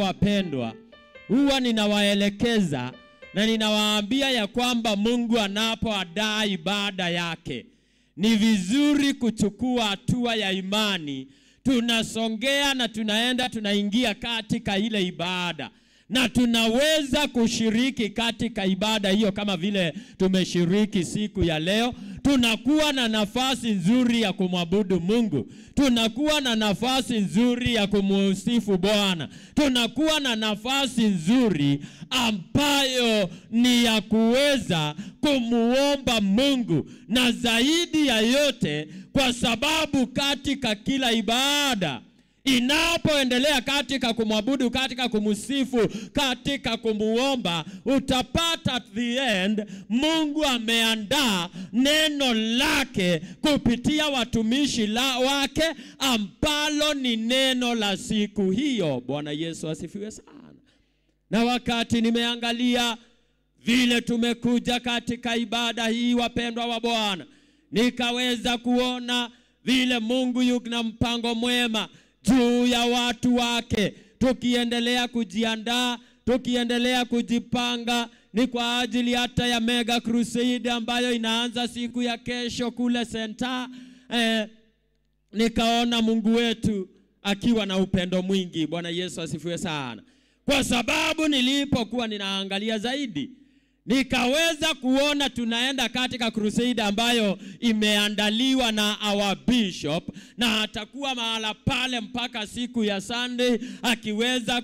Wapendwa, huwa ninawaelekeza na ninawaambia ya kwamba Mungu anapoandaa ibada yake, ni vizuri kuchukua hatua ya imani. Tunasongea na tunaingia katika ile ibada, na tunaweza kushiriki katika ibada hiyo kama vile tumeshiriki siku ya leo. Tunakuwa na nafasi nzuri ya kumwabudu Mungu. Tunakuwa na nafasi nzuri ya kumsifu Bwana. Tunakuwa na nafasi nzuri ambayo ni ya kuweza kumuomba Mungu, na zaidi ya yote, kwa sababu katika kila ibada inapoendelea katika kumwabudu, katika kumsifu, katika kumuomba, utapata at the end Mungu ameandaa neno lake kupitia watumishi wake, ambalo ni neno la siku hiyo. Bwana Yesu asifiwe sana. Na wakati nimeangalia vile tumekuja katika ibada hii, wapendwa wa Bwana, nikaweza kuona vile Mungu yuna mpango mwema juu ya watu wake. Tukiendelea kujiandaa, tukiendelea kujipanga, ni kwa ajili hata ya mega crusade ambayo inaanza siku ya kesho kule Center. Nikaona Mungu wetu akiwa na upendo mwingi. Bwana Yesu asifiwe sana. Kwa sababu nilipokuwa ninaangalia zaidi, nikaweza kuona tunaenda katika crusade ambayo imeandaliwa na our bishop, na atakuwa mahala pale mpaka siku ya Sunday, akiweza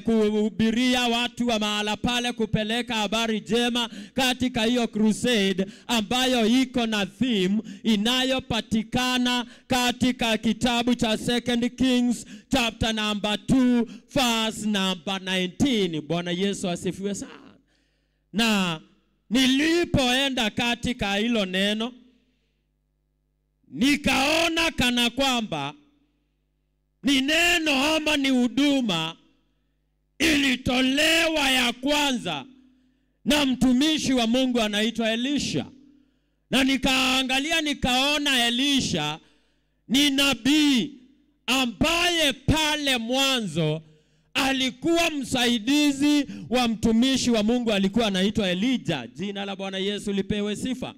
kuhubiria watu wa mahala pale, kupeleka habari njema katika hiyo crusade ambayo iko na theme inayopatikana katika kitabu cha 2 Kings chapter number 2 verse number 19. Bwana Yesu asifiwe sana. Na nilipoenda katika hilo neno, nikaona kana kwamba ni neno ama ni huduma ilitolewa ya kwanza na mtumishi wa Mungu anaitwa Elisha. Na nikaangalia nikaona Elisha ni nabii ambaye pale mwanzo alikuwa msaidizi wa mtumishi wa Mungu, alikuwa anaitwa Elijah. Jina la Bwana Yesu lipewe sifa.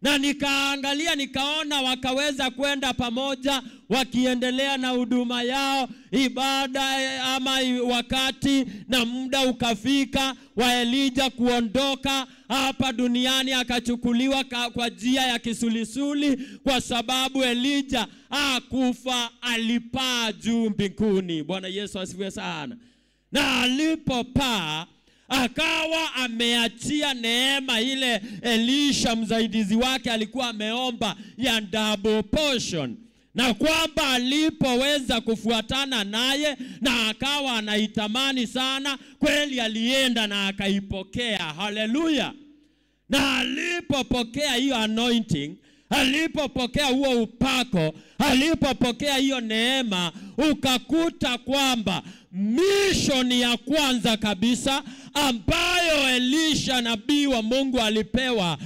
Na nikaangalia nikaona wakaweza kwenda pamoja, wakiendelea na huduma yao, ibada ama wakati na muda ukafika wa Elijah kuondoka hapa duniani, akachukuliwa kwa njia ya kisulisuli, kwa sababu Elijah hakufa, alipaa juu mbinguni. Bwana Yesu asifiwe sana. Na alipopaa, akawa ameachia neema ile Elisha msaidizi wake alikuwa ameomba ya double portion, na kwamba alipoweza kufuatana naye na akawa anaitamani sana, kweli alienda na akaipokea. Haleluya. Na alipopokea hiyo anointing, alipopokea huo upako, alipopokea hiyo neema, ukakuta kwamba mission ya kwanza kabisa ambayo Elisha nabii wa Mungu alipewa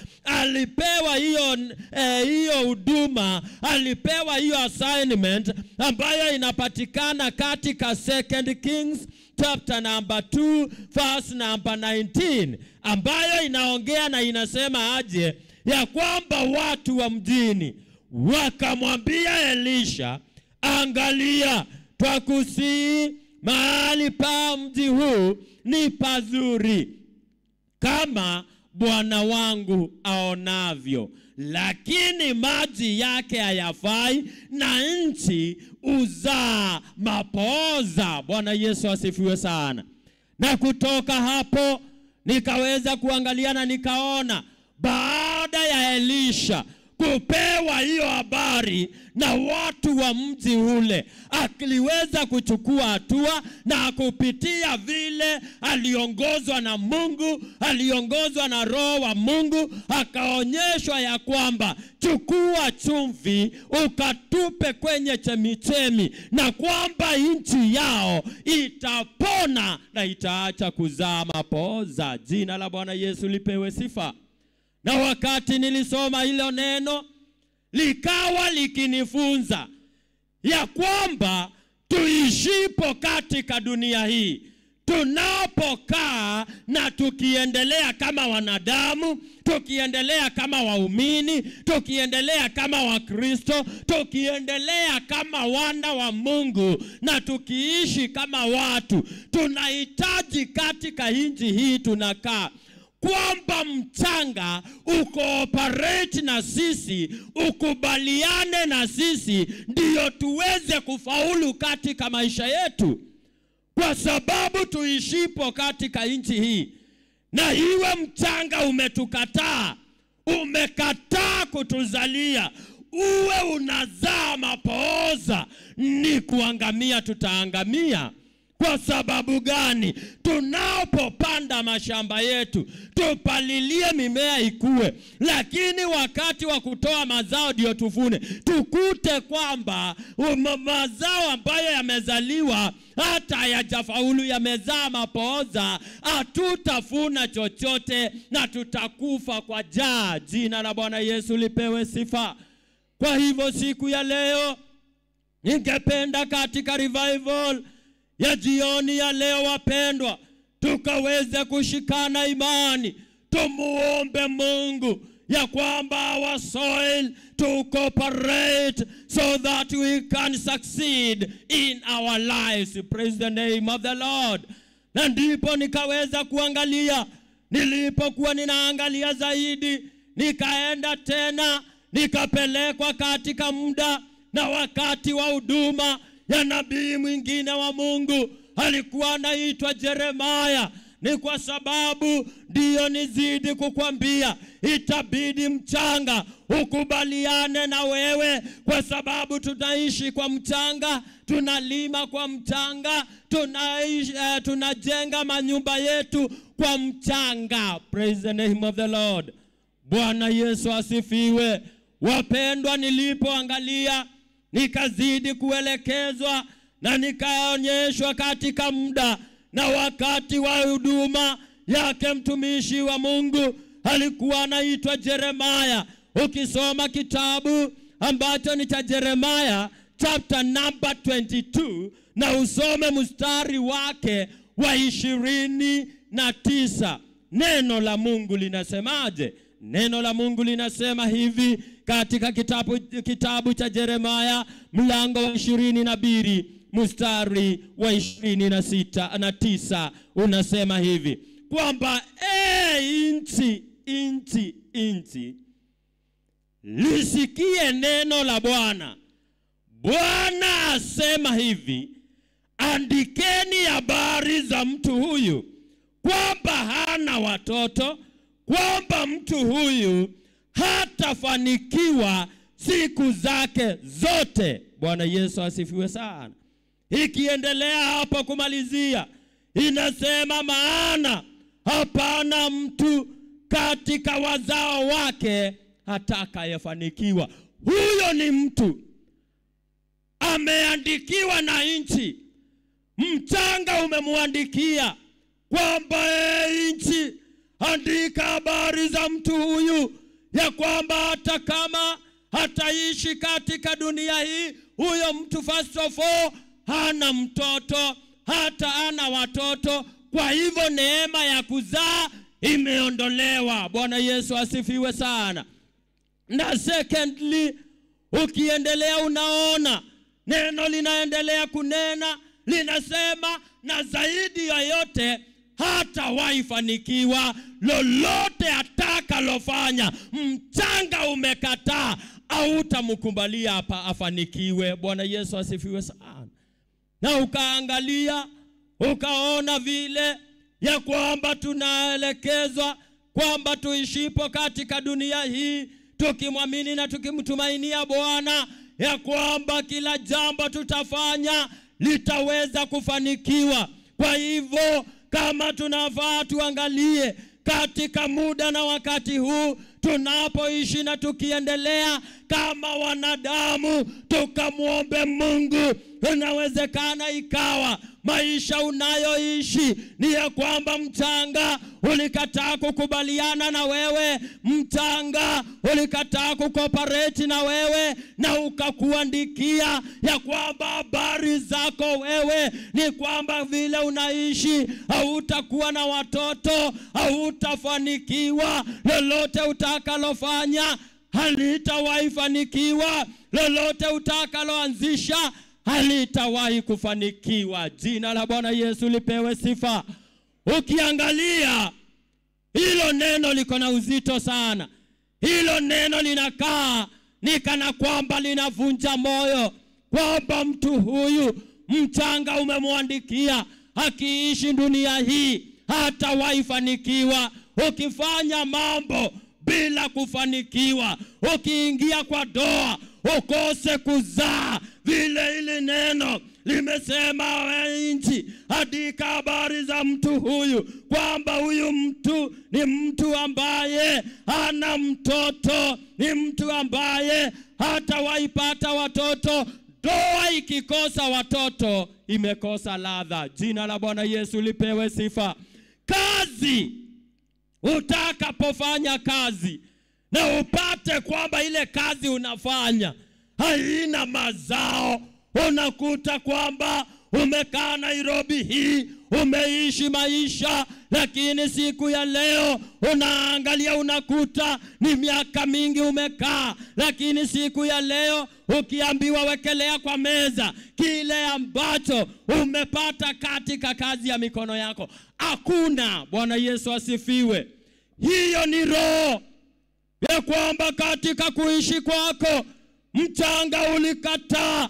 hiyo huduma, alipewa hiyo assignment ambayo inapatikana katika 2 Kings chapter number 2 verse number 19, ambayo inaongea na inasema aje ya kwamba watu wa mjini wakamwambia Elisha, angalia, twakusihi mahali pa mji huu ni pazuri kama bwana wangu aonavyo, lakini maji yake hayafai na nchi uzaa mapooza. Bwana Yesu asifiwe sana. Na kutoka hapo nikaweza kuangalia na nikaona baada ya Elisha kupewa hiyo habari na watu wa mji ule, akiliweza kuchukua hatua na kupitia vile aliongozwa na Mungu, aliongozwa na Roho wa Mungu, akaonyeshwa ya kwamba chukua chumvi ukatupe kwenye chemichemi, na kwamba nchi yao itapona na itaacha kuzaa mapooza. Jina la Bwana Yesu lipewe sifa. Na wakati nilisoma hilo neno, likawa likinifunza ya kwamba tuishipo katika dunia hii, tunapokaa na tukiendelea kama wanadamu, tukiendelea kama waumini, tukiendelea kama Wakristo, tukiendelea kama wana wa Mungu, na tukiishi kama watu, tunahitaji katika nchi hii tunakaa kwamba mchanga ukooperate na sisi, ukubaliane na sisi, ndio tuweze kufaulu katika maisha yetu. Kwa sababu tuishipo katika nchi hii, na iwe mchanga umetukataa, umekataa kutuzalia, uwe unazaa mapooza, ni kuangamia tutaangamia. Kwa sababu gani? Tunapopanda mashamba yetu, tupalilie mimea ikue, lakini wakati wa kutoa mazao ndio tuvune, tukute kwamba mazao ambayo yamezaliwa hata hayajafaulu, yamezaa mapooza, hatutavuna chochote na tutakufa kwa njaa. Jina la Bwana Yesu lipewe sifa. Kwa hivyo siku ya leo, ningependa katika revival ya jioni ya leo, wapendwa, tukaweze kushikana imani, tumuombe Mungu ya kwamba our soil to cooperate so that we can succeed in our lives. Praise the name of the Lord. Na ndipo nikaweza kuangalia, nilipokuwa ninaangalia zaidi, nikaenda tena, nikapelekwa katika muda na wakati wa huduma ya nabii mwingine wa Mungu, alikuwa anaitwa Yeremia. Ni kwa sababu ndio nizidi kukwambia, itabidi mchanga ukubaliane na wewe, kwa sababu tunaishi kwa mchanga, tunalima kwa mchanga, tunajenga manyumba yetu kwa mchanga. Praise the name of the Lord. Bwana Yesu asifiwe. Wapendwa, nilipoangalia, nikazidi kuelekezwa na nikaonyeshwa katika muda na wakati wa huduma yake mtumishi wa Mungu, alikuwa anaitwa Yeremia. Ukisoma kitabu ambacho ni cha Yeremia chapter number 22 na usome mstari wake wa 29, neno la Mungu linasemaje? Neno la Mungu linasema hivi katika kitabu cha Yeremia mlango wa 22 mstari wa 29 unasema hivi kwamba inchi lisikie neno la Bwana. Bwana asema hivi, andikeni habari za mtu huyu kwamba hana watoto, kwamba mtu huyu hatafanikiwa siku zake zote. Bwana Yesu asifiwe sana. Ikiendelea hapa kumalizia, inasema maana hapana mtu katika wazao wake atakayefanikiwa. Huyo ni mtu ameandikiwa na nchi, mchanga umemuandikia kwamba nchi, andika habari za mtu huyu ya kwamba hata kama hataishi katika dunia hii, huyo mtu first of all hana mtoto, hata hana watoto. Kwa hivyo neema ya kuzaa imeondolewa. Bwana Yesu asifiwe sana. Na secondly, ukiendelea unaona neno linaendelea kunena, linasema na zaidi ya yote hata waifanikiwa lolote atakalofanya. Mchanga umekataa, hautamkubalia hapa afanikiwe. Bwana Yesu asifiwe sana. Na ukaangalia, ukaona vile ya kwamba tunaelekezwa kwamba tuishipo katika dunia hii tukimwamini na tukimtumainia Bwana, ya kwamba kila jambo tutafanya litaweza kufanikiwa. Kwa hivyo kama tunafaa tuangalie katika muda na wakati huu tunapoishi na tukiendelea kama wanadamu tukamwombe Mungu. Inawezekana ikawa maisha unayoishi ni ya kwamba mchanga ulikataa kukubaliana na wewe, mchanga ulikataa kukopareti na wewe, na ukakuandikia ya kwamba habari zako wewe ni kwamba vile unaishi hautakuwa na watoto, hautafanikiwa, lolote utakalofanya halitawahi fanikiwa, lolote utakaloanzisha halitawahi kufanikiwa. Jina la Bwana Yesu lipewe sifa. Ukiangalia hilo neno liko na uzito sana. Hilo neno linakaa ni kana kwamba linavunja moyo, kwamba mtu huyu mchanga umemwandikia akiishi dunia hii hatawahi fanikiwa. Ukifanya mambo bila kufanikiwa, ukiingia kwa doa ukose kuzaa vile ili neno limesema, wengi andika habari za mtu huyu kwamba huyu mtu ni mtu ambaye hana mtoto, ni mtu ambaye hatawaipata watoto. Doa ikikosa watoto imekosa ladha. Jina la Bwana Yesu lipewe sifa. Kazi, utakapofanya kazi na upate kwamba ile kazi unafanya haina mazao, unakuta kwamba umekaa Nairobi hii, umeishi maisha, lakini siku ya leo unaangalia unakuta ni miaka mingi umekaa, lakini siku ya leo ukiambiwa wekelea kwa meza kile ambacho umepata katika kazi ya mikono yako, hakuna. Bwana Yesu asifiwe. Hiyo ni roho ya kwamba katika kuishi kwako mchanga ulikataa,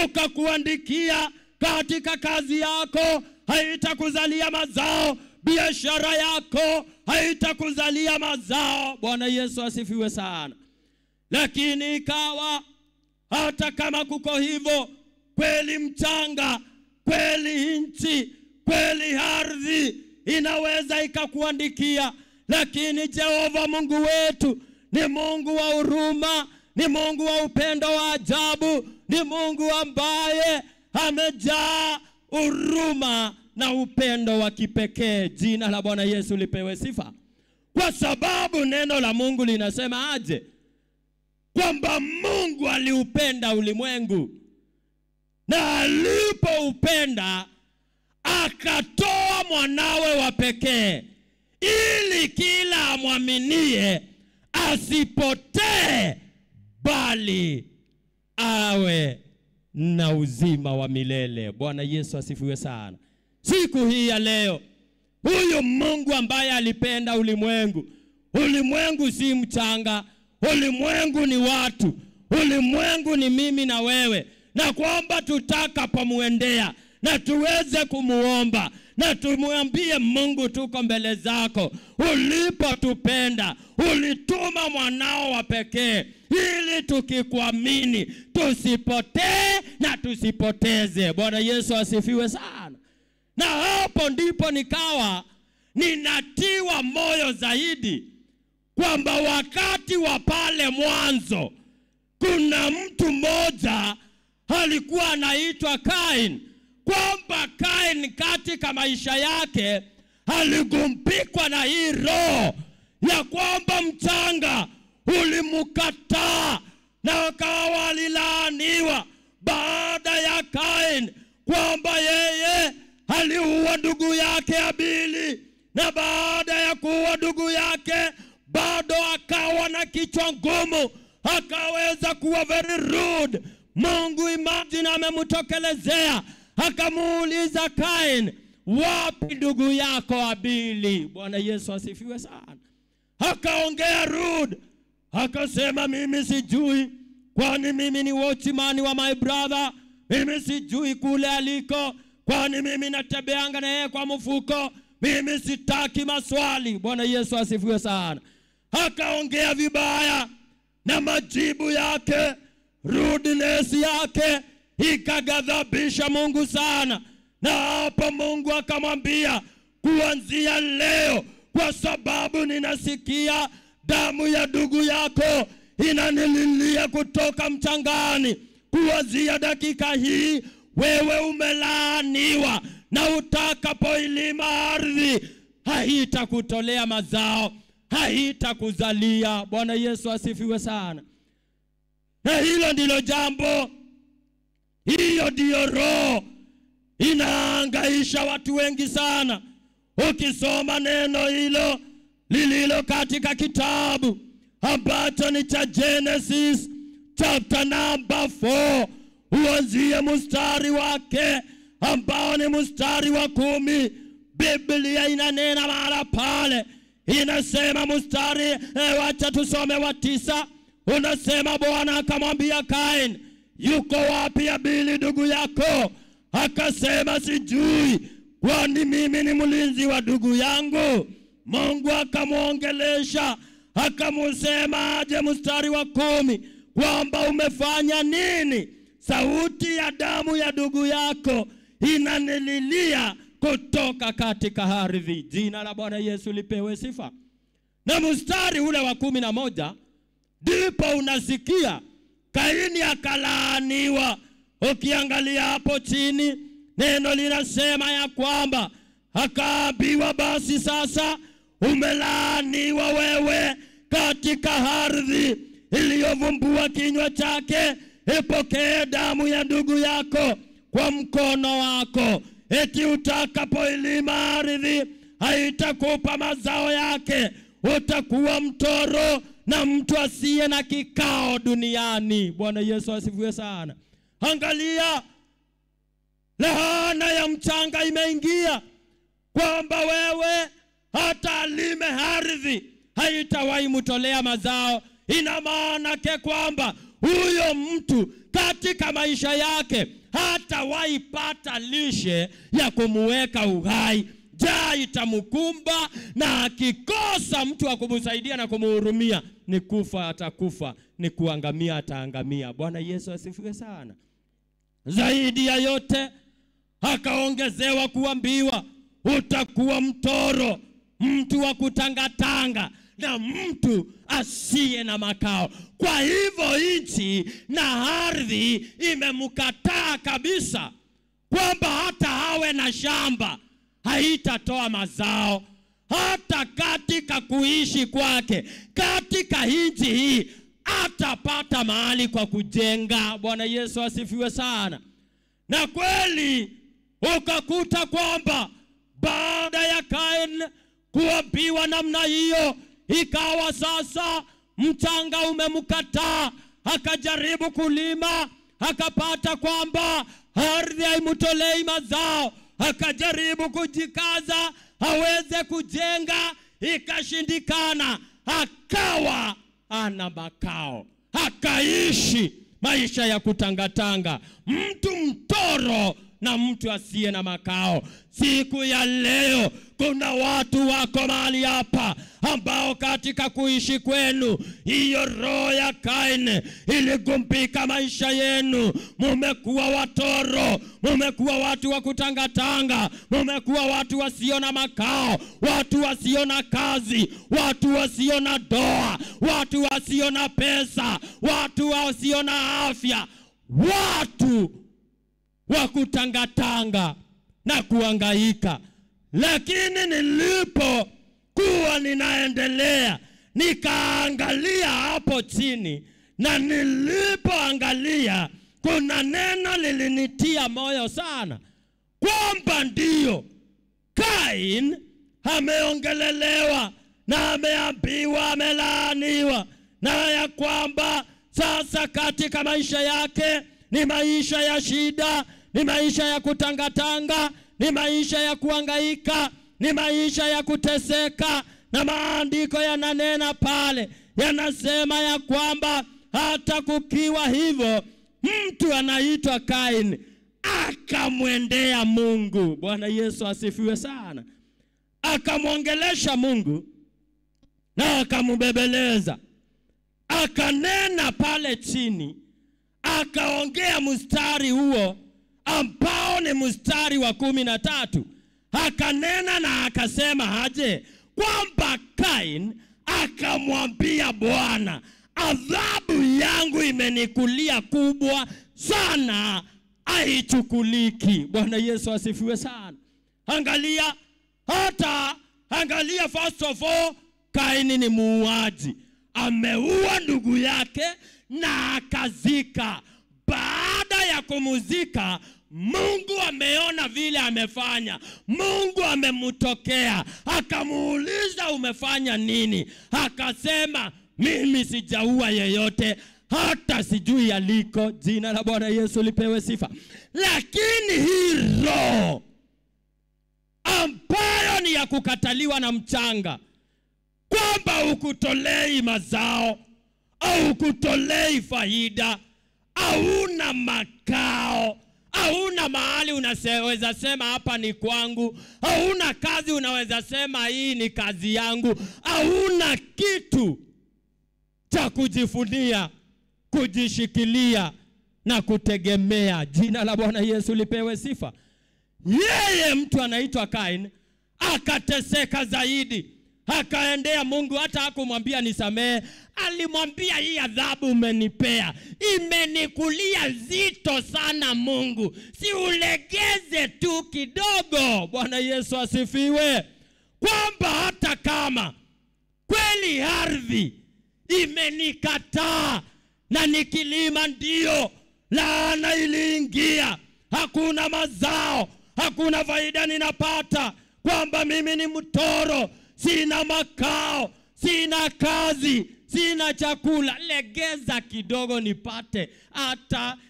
ukakuandikia katika kazi yako haitakuzalia mazao, biashara yako haitakuzalia mazao. Bwana Yesu asifiwe sana. Lakini ikawa hata kama kuko hivyo, kweli mchanga, kweli nchi, kweli ardhi inaweza ikakuandikia, lakini Jehova Mungu wetu ni Mungu wa huruma, ni Mungu wa upendo wa ajabu, ni Mungu ambaye amejaa huruma na upendo wa kipekee. Jina la Bwana Yesu lipewe sifa. Kwa sababu neno la Mungu linasema aje? Kwamba Mungu aliupenda ulimwengu, na alipoupenda akatoa mwanawe wa pekee, ili kila amwaminie asipotee, bali awe na uzima wa milele. Bwana Yesu asifiwe sana. Siku hii ya leo, huyu Mungu ambaye alipenda ulimwengu, ulimwengu si mchanga, ulimwengu ni watu, ulimwengu ni mimi na wewe, na kwamba tutakapomuendea na tuweze kumuomba na tumwambie Mungu, tuko mbele zako, ulipotupenda ulituma mwanao wa pekee ili tukikuamini tusipotee na tusipoteze. Bwana Yesu asifiwe sana. Na hapo ndipo nikawa ninatiwa moyo zaidi kwamba wakati wa pale mwanzo kuna mtu mmoja alikuwa anaitwa Kain, kwamba Kain katika maisha yake aligumpikwa na hii roho ya kwamba mchanga ulimkataa na akawa alilaaniwa baada ya Kain, kwamba yeye aliua ndugu yake Abili, na baada ya kuua ndugu yake bado akawa na kichwa ngumu, akaweza kuwa very rude. Mungu imagine amemtokelezea, akamuuliza Kain, wapi ndugu yako Abili? Bwana Yesu asifiwe sana. Akaongea rude, akasema mimi sijui, kwani mimi ni watchman wa my brother, mimi sijui kule aliko, kwani mimi natebeanga na yeye kwa mfuko, mimi sitaki maswali. Bwana Yesu asifiwe sana. Akaongea vibaya, na majibu yake, rudeness yake ikaghadhabisha Mungu sana. Na hapa Mungu akamwambia, kuanzia leo, kwa sababu ninasikia damu ya ndugu yako inanililia kutoka mchangani. Kuanzia dakika hii wewe umelaaniwa, na utakapoilima ardhi haitakutolea mazao, haitakuzalia. Bwana Yesu asifiwe sana. Na hilo ndilo jambo, hiyo ndio roho inaangaisha watu wengi sana. Ukisoma neno hilo lililo katika kitabu ambacho ni cha Genesis chapter number 4, uanzie mstari wake ambao ni mstari wa 10, Biblia inanena mara pale, inasema mstari wacha tusome wa 9, unasema Bwana akamwambia Kain, yuko wapi Abili ndugu yako? Akasema sijui, kwani mimi ni mlinzi wa ndugu yangu? Mungu akamuongelesha akamusema aje, mstari wa 10, kwamba umefanya nini? Sauti ya damu ya ndugu yako inanililia kutoka katika ardhi. Jina la Bwana Yesu lipewe sifa. Na mstari ule wa 11 ndipo unasikia Kaini akalaaniwa. Ukiangalia hapo chini neno linasema ya kwamba akaambiwa, basi sasa umelaaniwa wewe katika ardhi iliyovumbua kinywa chake, ipokee damu ya ndugu yako kwa mkono wako. Eti utakapoilima ardhi haitakupa mazao yake, utakuwa mtoro na mtu asiye na kikao duniani. Bwana Yesu asifiwe sana. Angalia, laana ya mchanga imeingia, kwamba wewe hata alime ardhi haitawahi mtolea mazao. Ina maana ke kwamba huyo mtu katika maisha yake hatawahi pata lishe ya kumuweka uhai. Njaa itamkumba, na akikosa mtu wa kumsaidia na kumhurumia, ni kufa atakufa, ni kuangamia ataangamia. Bwana Yesu asifiwe sana. Zaidi ya yote akaongezewa kuambiwa, utakuwa mtoro, mtu wa kutangatanga na mtu asiye na makao. Kwa hivyo nchi na ardhi imemkataa kabisa, kwamba hata hawe na shamba haitatoa mazao. Hata katika kuishi kwake katika nchi hii atapata mahali kwa kujenga. Bwana Yesu asifiwe sana. Na kweli ukakuta kwamba baada ya Kain kuambiwa namna hiyo, ikawa sasa mchanga umemkataa. Akajaribu kulima, akapata kwamba ardhi haimtolei mazao. Akajaribu kujikaza aweze kujenga, ikashindikana. Akawa ana makao, akaishi maisha ya kutangatanga, mtu mtoro na mtu asiye na makao. Siku ya leo kuna watu wako mahali hapa ambao katika kuishi kwenu hiyo roho ya Kain iligumpika maisha yenu. Mumekuwa watoro, mumekuwa watu wa kutangatanga, mumekuwa watu wasio na makao, watu wasio na kazi, watu wasio na doa, watu wasio na pesa, watu wasio na afya, watu wa kutangatanga na kuhangaika. Lakini nilipokuwa ninaendelea, nikaangalia hapo chini, na nilipoangalia kuna neno lilinitia moyo sana, kwamba ndio Kain ameongelelewa na ameambiwa amelaaniwa, na ya kwamba sasa katika maisha yake ni maisha ya shida, ni maisha ya kutangatanga, ni maisha ya kuhangaika, ni maisha ya kuteseka. Na maandiko yananena pale, yanasema ya kwamba hata kukiwa hivyo, mtu anaitwa Kain akamwendea Mungu. Bwana Yesu asifiwe sana. Akamwongelesha Mungu na akamubebeleza. Akanena pale chini, akaongea mstari huo ambao ni mstari wa 13. Akanena na akasema aje, kwamba Kain akamwambia Bwana, adhabu yangu imenikulia kubwa sana, haichukuliki. Bwana Yesu asifiwe sana. Angalia first of all, Kaini ni muuaji. Ameua ndugu yake na akazika. Baada ya kumuzika, Mungu ameona vile amefanya. Mungu amemtokea, akamuuliza umefanya nini? Akasema mimi sijaua yeyote, hata sijui aliko. Jina la Bwana Yesu lipewe sifa. Lakini hii roho ambayo ni ya kukataliwa na mchanga, kwamba ukutolei mazao au ukutolei faida, hauna makao, hauna mahali unaweza sema hapa ni kwangu, hauna kazi unaweza sema hii ni kazi yangu, hauna kitu cha kujifunia, kujishikilia na kutegemea. Jina la Bwana Yesu lipewe sifa. Yeye mtu anaitwa Kain akateseka zaidi. Akaendea Mungu, hata hakumwambia nisamehe. Alimwambia hii adhabu umenipea imenikulia zito sana Mungu, si ulegeze tu kidogo. Bwana Yesu asifiwe. Kwamba hata kama kweli ardhi imenikataa na nikilima ndio laana iliingia, hakuna mazao, hakuna faida ninapata, kwamba mimi ni mtoro, sina makao, sina kazi, sina chakula, legeza kidogo nipate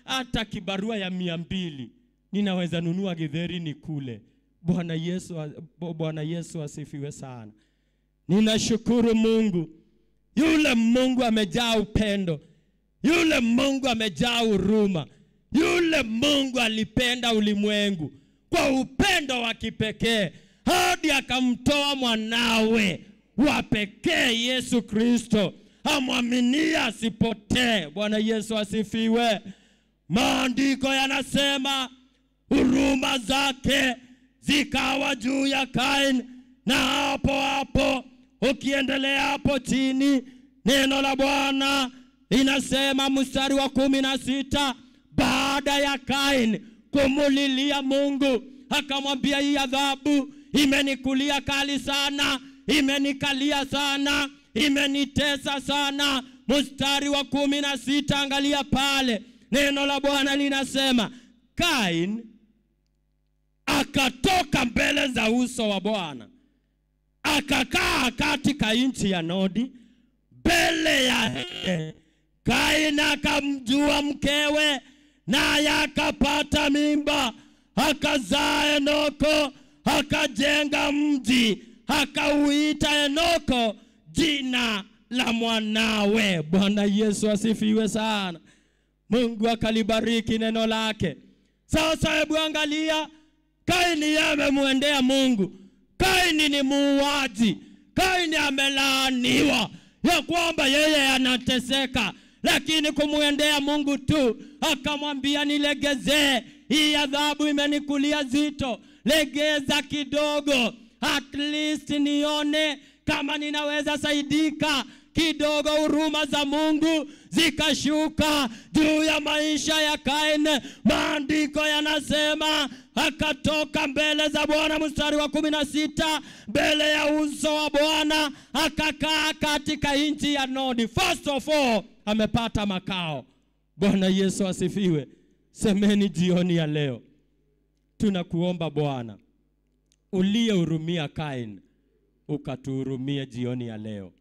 hata kibarua ya 200, ninaweza nunua githeri nikule. Bwana Yesu asifiwe sana. Ninashukuru Mungu. Yule Mungu amejaa upendo, yule Mungu amejaa huruma, yule Mungu alipenda ulimwengu kwa upendo wa kipekee hadi akamtoa mwanawe wa pekee Yesu Kristo, amwaminie asipotee. Bwana Yesu asifiwe. Maandiko yanasema huruma zake zikawa juu ya Kain, na hapo ukiendelea hapo chini, neno la Bwana inasema mstari wa 16, baada ya Kain kumulilia Mungu, akamwambia hii adhabu imenikulia kali sana, imenikalia sana, imenitesa sana. Mstari wa 16, angalia pale, neno la Bwana linasema Kain akatoka mbele za uso wa Bwana, akakaa katika nchi ya Nodi mbele ya Kain. Akamjua mkewe, naye akapata mimba, akazaa Enoko, akajenga mji, akauita Enoko jina la mwanawe. Bwana Yesu asifiwe sana. Mungu akalibariki neno lake. Sasa hebu angalia, Kaini amemwendea Mungu. Kaini ni muuaji. Kaini amelaaniwa ya kwamba yeye anateseka, lakini kumwendea Mungu tu akamwambia nilegezee, hii adhabu imenikulia zito, legeza kidogo, at least nione kama ninaweza saidika kidogo. Huruma za Mungu zikashuka juu ya maisha ya Kain. Maandiko yanasema akatoka mbele za Bwana, mstari wa 16, mbele ya uso wa Bwana akakaa katika nchi ya Nodi. First of all, amepata makao. Bwana Yesu asifiwe. Semeni jioni ya leo, tunakuomba Bwana, uliyehurumia Kain ukatuhurumie jioni ya leo.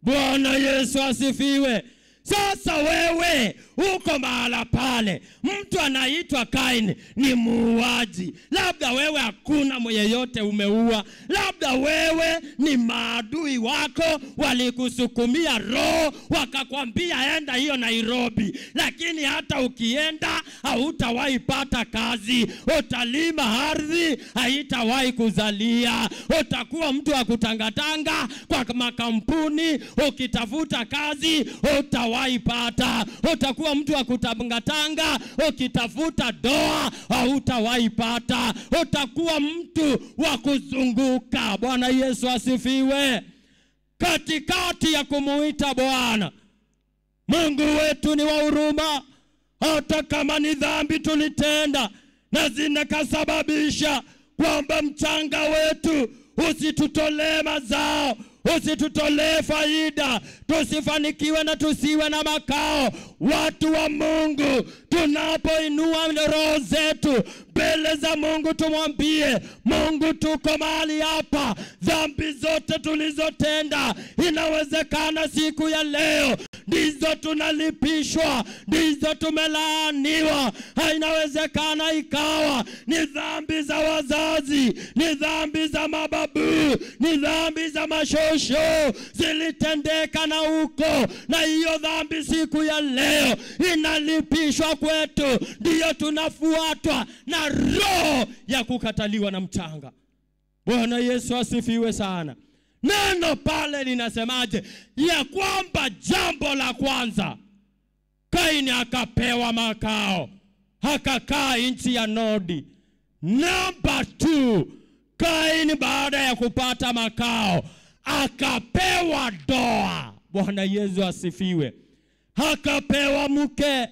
Bwana Yesu asifiwe. Sasa wewe uko mahala pale, mtu anaitwa Kain ni muuaji. Labda wewe hakuna yeyote umeua, labda wewe ni maadui wako walikusukumia roho wakakwambia enda hiyo Nairobi, lakini hata ukienda hautawahi pata kazi, utalima ardhi haitawahi kuzalia, utakuwa mtu wa kutangatanga kwa makampuni, ukitafuta kazi hautawaipata, utakuwa mtu wa kutangatanga, ukitafuta doa hautawaipata, utakuwa mtu wa kuzunguka. Bwana Yesu asifiwe. Katikati ya kumuita Bwana, Mungu wetu ni wa huruma. Hata kama ni dhambi tulitenda na zinakasababisha kwamba mchanga wetu usitutolee mazao, usitutolee faida, tusifanikiwe na tusiwe na makao. Watu wa Mungu, tunapoinua roho zetu mbele za Mungu, tumwambie Mungu, tuko mahali hapa, dhambi zote tulizotenda inawezekana siku ya leo ndizo tunalipishwa, ndizo tumelaaniwa. Inawezekana ikawa ni dhambi za wazazi, ni dhambi za mababu, ni dhambi za mashosho zilitendeka na huko, na hiyo dhambi siku ya leo inalipishwa kwetu. Ndiyo tunafuatwa na roho ya kukataliwa na mchanga. Bwana Yesu asifiwe sana. Neno pale linasemaje? Ya kwamba jambo la kwanza, Kaini akapewa makao, akakaa nchi ya Nodi. Number 2, Kaini baada ya kupata makao akapewa doa. Bwana Yesu asifiwe. Akapewa mke.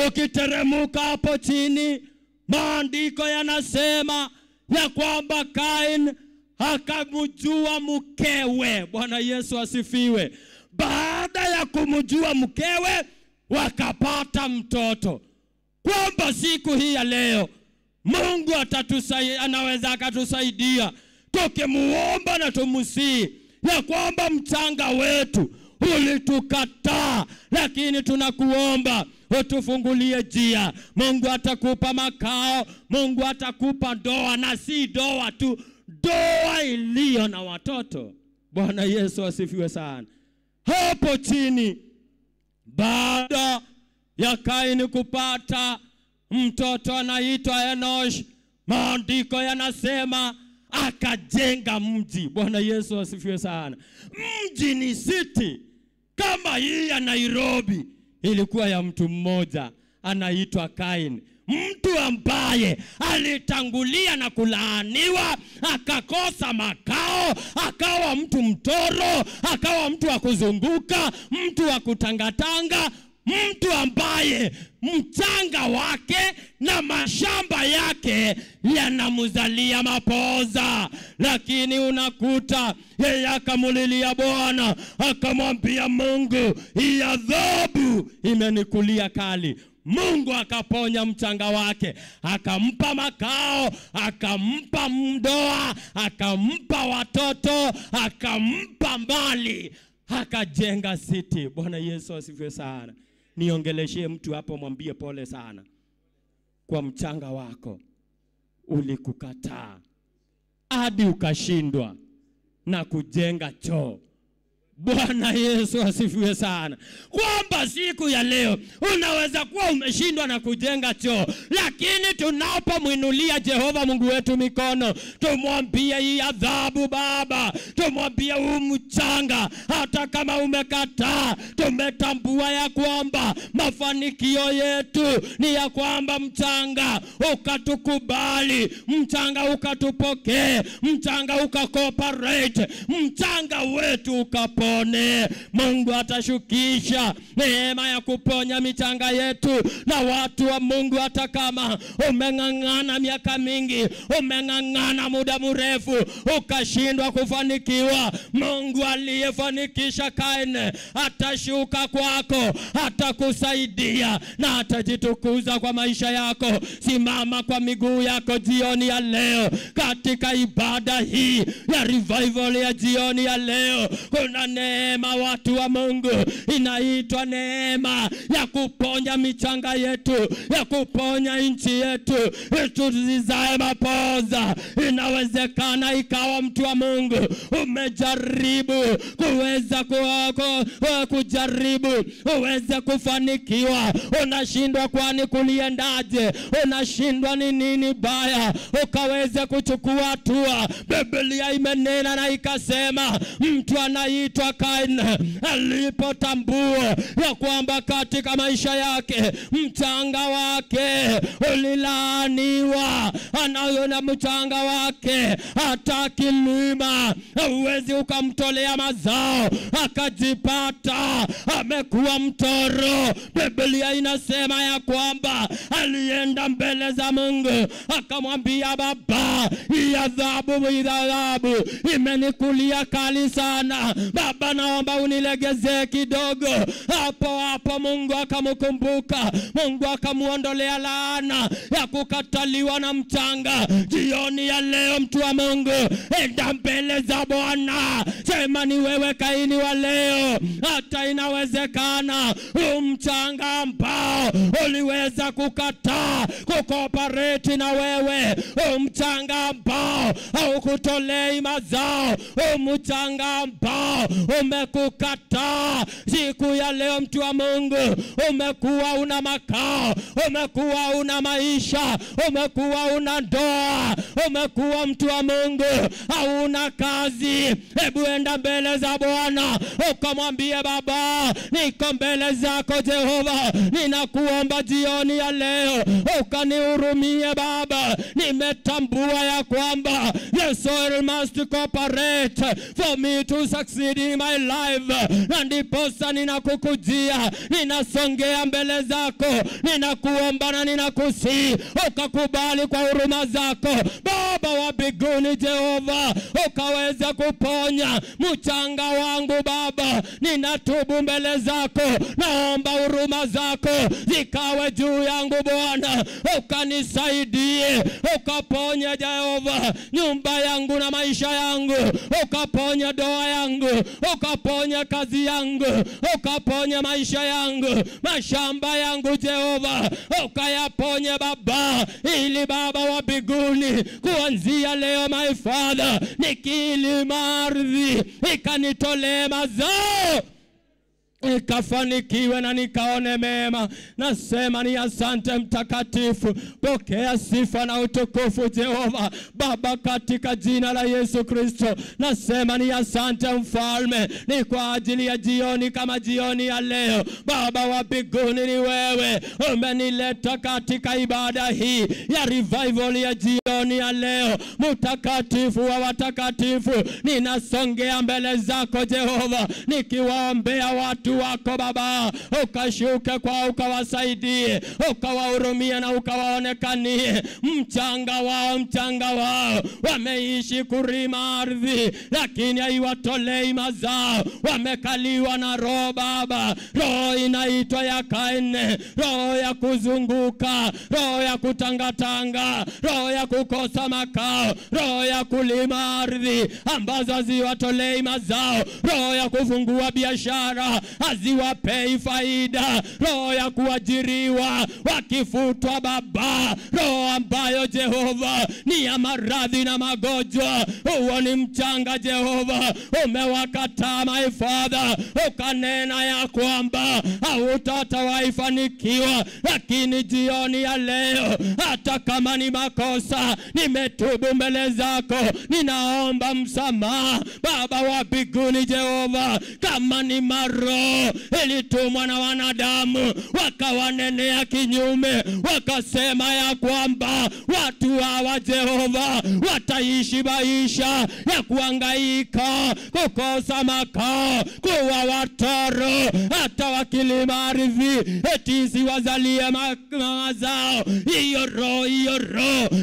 Ukiteremuka hapo chini, maandiko yanasema ya kwamba Kaini akamjua mkewe. Bwana Yesu asifiwe. Baada ya kumjua mkewe, wakapata mtoto. Kwamba siku hii ya leo Mungu anaweza akatusaidia tukimuomba na tumusii ya kwamba mchanga wetu ulitukataa, lakini tunakuomba utufungulie njia. Mungu atakupa makao, Mungu atakupa ndoa, na si ndoa tu, ndoa iliyo na watoto. Bwana Yesu asifiwe sana. Hapo chini, baada ya Kaini kupata mtoto anaitwa Enosh, maandiko yanasema akajenga mji. Bwana Yesu asifiwe sana. Mji ni city kama hii ya Nairobi, ilikuwa ya mtu mmoja anaitwa Kaini. Mtu ambaye alitangulia na kulaaniwa, akakosa makao, akawa mtu mtoro, akawa mtu wa kuzunguka, mtu wa kutangatanga, mtu ambaye mchanga wake na mashamba yake yanamzalia mapoza. Lakini unakuta yeye akamulilia Bwana, akamwambia Mungu, hii adhabu imenikulia kali. Mungu akaponya mchanga wake, akampa makao, akampa ndoa, akampa watoto, akampa mali, akajenga city. Bwana Yesu asifiwe sana. Niongeleshe mtu hapo, mwambie pole sana kwa mchanga wako. Ulikukataa hadi ukashindwa na kujenga choo. Bwana Yesu asifiwe sana. Kwamba siku ya leo unaweza kuwa umeshindwa na kujenga choo, lakini tunapomwinulia Jehova Mungu wetu mikono, tumwambie hii adhabu Baba, tumwambie huu mchanga, hata kama umekataa, tumetambua ya kwamba mafanikio yetu ni ya kwamba mchanga ukatukubali, mchanga ukatupokee, mchanga ukakooperate, mchanga wetu ukapone. Mungu atashukisha neema ya kuponya michanga yetu. Na watu wa Mungu, hata kama umeng'ang'ana miaka mingi, umeng'ang'ana muda mrefu, ukashindwa kufanikiwa, Mungu aliyefanikisha Kaini atashuka kwako, atakusaidia na atajitukuza kwa maisha yako. Simama kwa miguu yako jioni ya leo katika ibada hii ya revival ya jioni ya leo. Kuna neema, watu wa Mungu, inaitwa neema ya kuponya michanga yetu, ya kuponya nchi yetu, tusizae mapoza. Inawezekana ikawa mtu wa Mungu umejaribu kuweza kujaribu uweze kufanikiwa, unashindwa kwani kuliendaje, unashindwa ni nini baya, ukaweze kuchukua hatua. Biblia imenena na ikasema mtu anaitwa anaitwa Kain alipotambua ya kwamba katika maisha yake mchanga wake ulilaaniwa, anaona mchanga wake hata kilima huwezi ukamtolea mazao, akajipata amekuwa mtoro. Biblia inasema ya kwamba alienda mbele za Mungu akamwambia, Baba, hii adhabu imenikulia kali sana. Baba, naomba unilegezee kidogo. Hapo Mungu akamkumbuka. Mungu akamuondolea laana ya kukataliwa na mchanga. Jioni ya leo, mtu wa Mungu, enda mbele za Bwana. Sema, ni wewe Kaini wa leo. Hata inawezekana mchanga ambao uliweza kukataa kukopareti na wewe, mchanga ambao haukutolei mazao, mchanga ambao umekukataa, siku ya leo mtu wa Mungu, umekuwa una makao, umekuwa una maisha, umekuwa una ndoa, umekuwa mtu wa Mungu hauna kazi. Hebu enda mbele za Bwana ukamwambie, Baba, niko mbele zako Jehova, ninakuomba jioni ya leo ukanihurumie Baba. Nimetambua ya kwamba the soil must cooperate for me to succeed in my life. Na ndiposa ninakukujia, ninasongea mbele zako, ninakuomba na ninakusihi ukakubali kwa huruma zako Baba wa mbinguni Jehova, ukaweza kuponya mchanga wangu Baba. Ninatubu mbele zako, naomba huruma zako zikawe juu yangu Bwana, ukanisaidie, ukaponya Jehova nyumba yangu na maisha yangu, ukaponya doa yangu, ukaponya kazi yangu, ukaponya maisha yangu, mashamba yangu Jehova, ukayaponye Baba, ili Baba wa mbinguni kuanzia leo my Father, nikilima ardhi ikanitolee mazao, ikafanikiwe na nikaone mema. Nasema ni asante mtakatifu, pokea sifa na utukufu Jehova Baba, katika jina la Yesu Kristo. Nasema ni asante mfalme, ni kwa ajili ya jioni kama jioni ya leo Baba wa mbinguni, ni wewe umenileta katika ibada hii ya revival ya jioni ya leo. Mtakatifu wa watakatifu, ninasongea mbele zako Jehova, nikiwaombea watu wako Baba, ukashuke kwa ukawasaidie, ukawahurumie na ukawaonekanie. Mchanga wao wameishi kurima ardhi, lakini haiwatolei mazao, wamekaliwa na roho Baba, roho inaitwa ya Kaini, roho ya kuzunguka, roho ya kutangatanga, roho ya kukosa makao, roho ya kulima ardhi ambazo haziwatolei mazao, roho ya kufungua biashara haziwapei faida, roho ya kuajiriwa wakifutwa Baba, roho ambayo Jehova ni ya maradhi na magonjwa. Huo ni mchanga Jehova, umewakataa my Father, ukanena ya kwamba hautatawaifanikiwa. Lakini jioni ya leo, hata kama ni makosa, nimetubu mbele zako, ninaomba msamaha Baba wa mbinguni Jehova. Kama ni roho ilitumwa na wanadamu wakawanenea kinyume, wakasema ya kwamba watu hawa Jehova wataishi maisha ya kuhangaika, kukosa makao, kuwa watoro, hata wakilima ardhi eti siwazalie mazao. Hiyo roho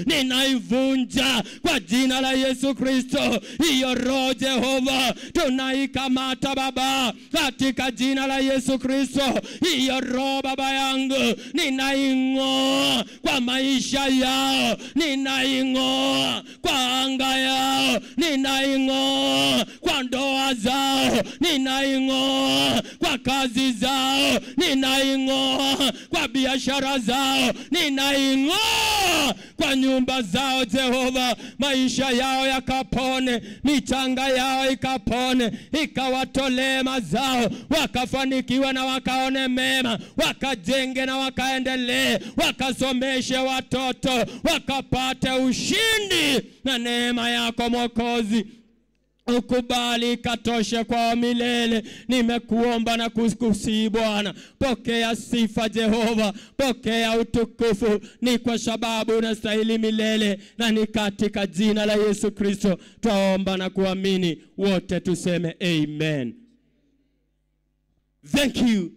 ninaivunja kwa jina la Yesu Kristo. Hiyo roho Jehova tunaikamata Baba, katika jina la Yesu Kristo. Hiyo roho Baba yangu ninaing'oa kwa maisha yao, ninaing'oa kwa anga yao, ninaing'oa kwa ndoa zao, ninaing'oa kwa kazi zao, ninaing'oa kwa biashara zao, ninaing'oa kwa nyumba zao Jehova. Maisha yao yakapone, michanga yao ikapone, ikawatolee mazao, wakafanikiwa na wakaone mema, wakajenge na wakaendelee, wakasomeshe watoto, wakapate ushindi na neema yako Mwokozi. ukubali katoshe kwa milele. Nimekuomba na kukusihi Bwana, pokea sifa Jehova, pokea utukufu, ni kwa sababu unastahili milele, na ni katika jina la Yesu Kristo twaomba na kuamini. Wote tuseme amen. Thank you.